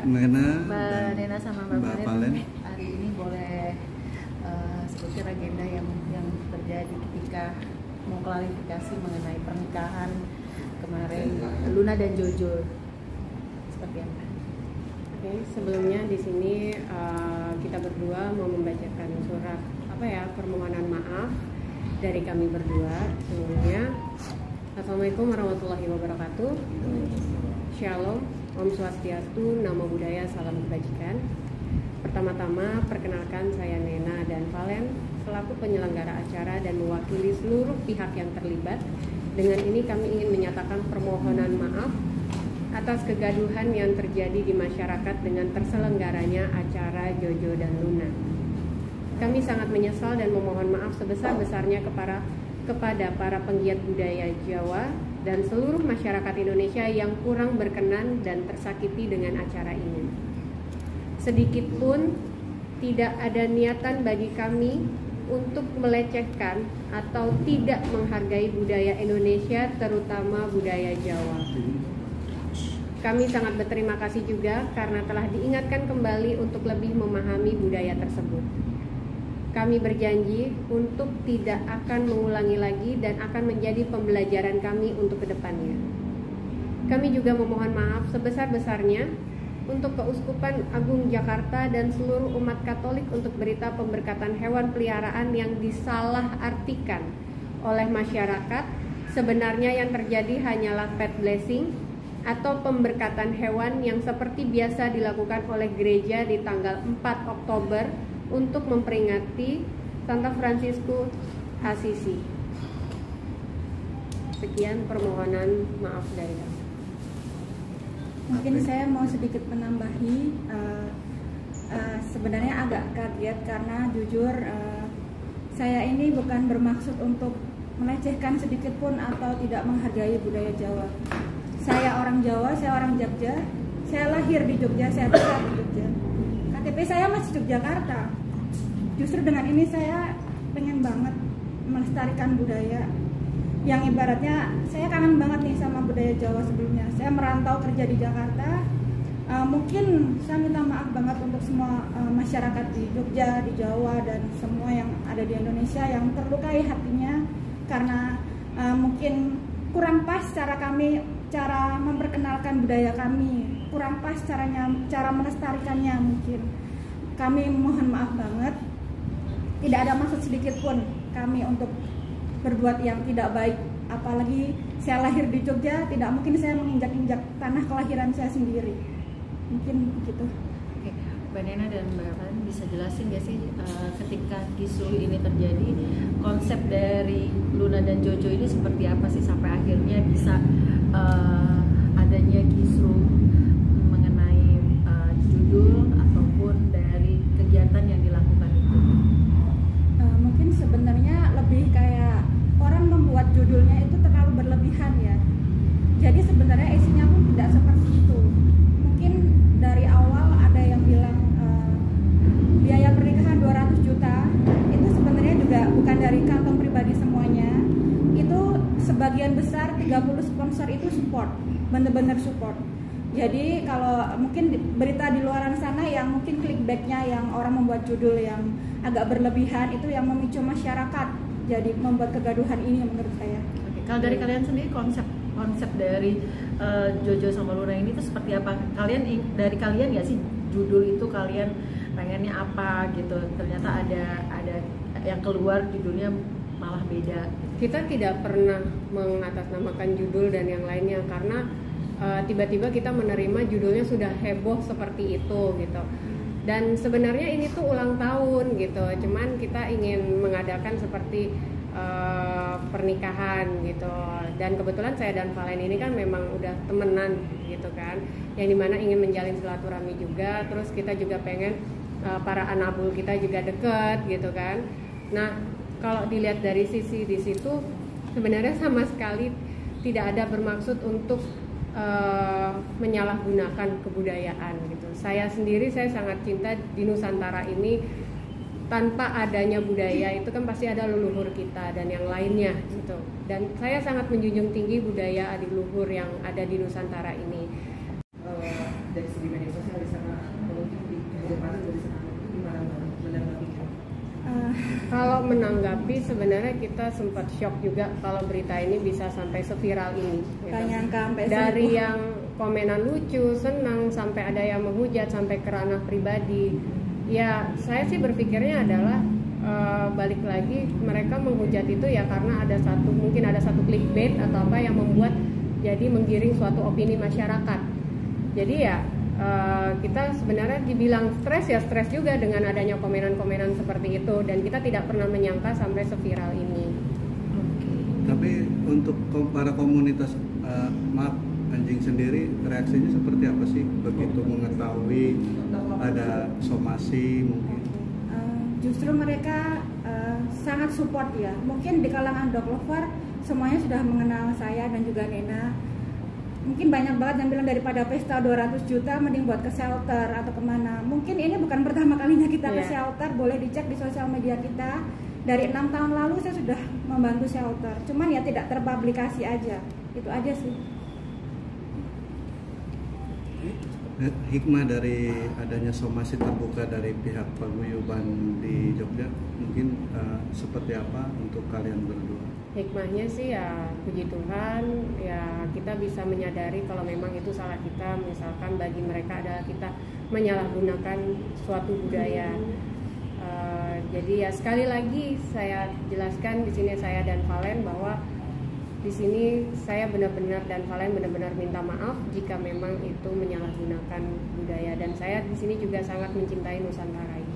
Mbak Nena sama Mbak Valen. Hari ini boleh sebutin agenda yang terjadi ketika mau klarifikasi mengenai pernikahan kemarin Luna dan Jojo, seperti apa? Oke, sebelumnya di sini kita berdua mau membacakan surat permohonan maaf dari kami berdua. Sebelumnya, Assalamualaikum warahmatullahi wabarakatuh. Shalom, Om Swastiastu, Namo Buddhaya, Salam Kebajikan. Pertama-tama, perkenalkan saya Nena dan Valen selaku penyelenggara acara dan mewakili seluruh pihak yang terlibat. Dengan ini kami ingin menyatakan permohonan maaf atas kegaduhan yang terjadi di masyarakat dengan terselenggaranya acara Jojo dan Luna. Kami sangat menyesal dan memohon maaf sebesar-besarnya kepada para penggiat budaya Jawa dan seluruh masyarakat Indonesia yang kurang berkenan dan tersakiti dengan acara ini. Sedikit pun tidak ada niatan bagi kami untuk melecehkan atau tidak menghargai budaya Indonesia, terutama budaya Jawa. Kami sangat berterima kasih juga karena telah diingatkan kembali untuk lebih memahami budaya tersebut. Kami berjanji untuk tidak akan mengulangi lagi dan akan menjadi pembelajaran kami untuk kedepannya. Kami juga memohon maaf sebesar-besarnya untuk Keuskupan Agung Jakarta dan seluruh umat Katolik untuk berita pemberkatan hewan peliharaan yang disalahartikan oleh masyarakat. Sebenarnya yang terjadi hanyalah pet blessing atau pemberkatan hewan yang seperti biasa dilakukan oleh gereja di tanggal 4 Oktober untuk memperingati Santa Fransiskus Assisi. Sekian permohonan maaf dari kami. Mungkin saya mau sedikit menambahi, sebenarnya agak kaget karena jujur saya ini bukan bermaksud untuk melecehkan sedikit pun atau tidak menghargai budaya Jawa. Saya orang Jawa, saya orang Jogja, saya lahir di Jogja, saya besar di Jogja. KTP saya masih Yogyakarta. Justru dengan ini saya pengen banget melestarikan budaya yang ibaratnya saya kangen banget nih sama budaya Jawa sebelumnya. Saya merantau kerja di Jakarta. Mungkin saya minta maaf banget untuk semua masyarakat di Jogja, di Jawa, dan semua yang ada di Indonesia yang terlukai hatinya karena mungkin kurang pas cara memperkenalkan budaya kami, kurang pas cara melestarikannya. Mungkin kami mohon maaf banget. Tidak ada maksud sedikit pun kami untuk berbuat yang tidak baik. Apalagi saya lahir di Jogja, tidak mungkin saya menginjak-injak tanah kelahiran saya sendiri. Mungkin begitu. Oke, Mbak Nena dan Mbak Valen bisa jelasin nggak sih ketika kisruh ini terjadi, konsep dari Luna dan Jojo ini seperti apa sih sampai akhirnya bisa adanya kisruh mengenai judul ataupun dari kegiatan yang dilakukan itu? Mungkin sebenarnya lebih kayak orang membuat judulnya itu terlalu berlebihan ya. Jadi sebenarnya isinya pun tidak seperti itu. Mungkin dari awal ada yang bilang biaya pernikahan 200 juta. Itu sebenarnya juga bukan dari kantong pribadi semuanya. Itu sebagian besar 30 sponsor itu support, bener-bener support. Jadi kalau mungkin berita di luaran sana yang mungkin clickbaitnya yang orang membuat judul yang agak berlebihan itu yang memicu masyarakat jadi membuat kegaduhan ini menurut saya. Oke, kalau dari kalian sendiri konsep dari Jojo sama Luna ini tuh seperti apa? Dari kalian ya sih judul itu kalian pengennya apa gitu? Ternyata ada yang keluar judulnya malah beda. Kita tidak pernah mengatasnamakan judul dan yang lainnya karena tiba-tiba kita menerima judulnya sudah heboh seperti itu gitu. Dan sebenarnya ini tuh ulang tahun gitu, cuman kita ingin mengadakan seperti pernikahan gitu. Dan kebetulan saya dan Valen ini kan memang udah temenan gitu kan, yang dimana ingin menjalin silaturahmi juga. Terus kita juga pengen para anabul kita juga deket gitu kan. Nah kalau dilihat dari sisi di situ sebenarnya sama sekali tidak ada bermaksud untuk menyalahgunakan kebudayaan gitu. Saya sendiri sangat cinta di Nusantara ini. Tanpa adanya budaya itu kan pasti ada leluhur kita dan yang lainnya gitu. Dan saya sangat menjunjung tinggi budaya adiluhur yang ada di Nusantara ini. Dari segi media sosial bisa Kalau menanggapi sebenarnya kita sempat shock juga kalau berita ini bisa sampai seviral ini. Gak nyangka sampai dari seribu. yang komenan lucu, senang, sampai ada yang menghujat sampai ke ranah pribadi. Ya saya sih berpikirnya adalah balik lagi mereka menghujat itu ya karena mungkin ada satu clickbait atau apa yang membuat jadi menggiring suatu opini masyarakat. Jadi ya kita sebenarnya dibilang stres ya stres juga dengan adanya komenan-komenan seperti itu, dan kita tidak pernah menyangka sampai seviral ini. Tapi untuk para komunitas maaf anjing sendiri reaksinya seperti apa sih begitu mengetahui ada somasi mungkin? Justru mereka sangat support ya. Mungkin di kalangan dog lover semuanya sudah mengenal saya dan juga Nena. Mungkin banyak banget yang bilang daripada pesta 200 juta mending buat ke shelter atau kemana. Mungkin ini bukan pertama kalinya kita ke shelter, boleh dicek di sosial media kita. Dari 6 tahun lalu saya sudah membantu shelter, cuman ya tidak terpublikasi aja. Itu aja sih. Hikmah dari adanya somasi terbuka dari pihak paguyuban di Jogja mungkin seperti apa untuk kalian berdua? Hikmahnya sih ya puji Tuhan ya kita bisa menyadari kalau memang itu salah kita, misalkan bagi mereka adalah kita menyalahgunakan suatu budaya. Jadi ya sekali lagi saya jelaskan di sini saya dan Valen bahwa di sini saya benar-benar dan Valen benar-benar minta maaf jika memang itu menyalahgunakan budaya, dan saya di sini juga sangat mencintai Nusantara ini.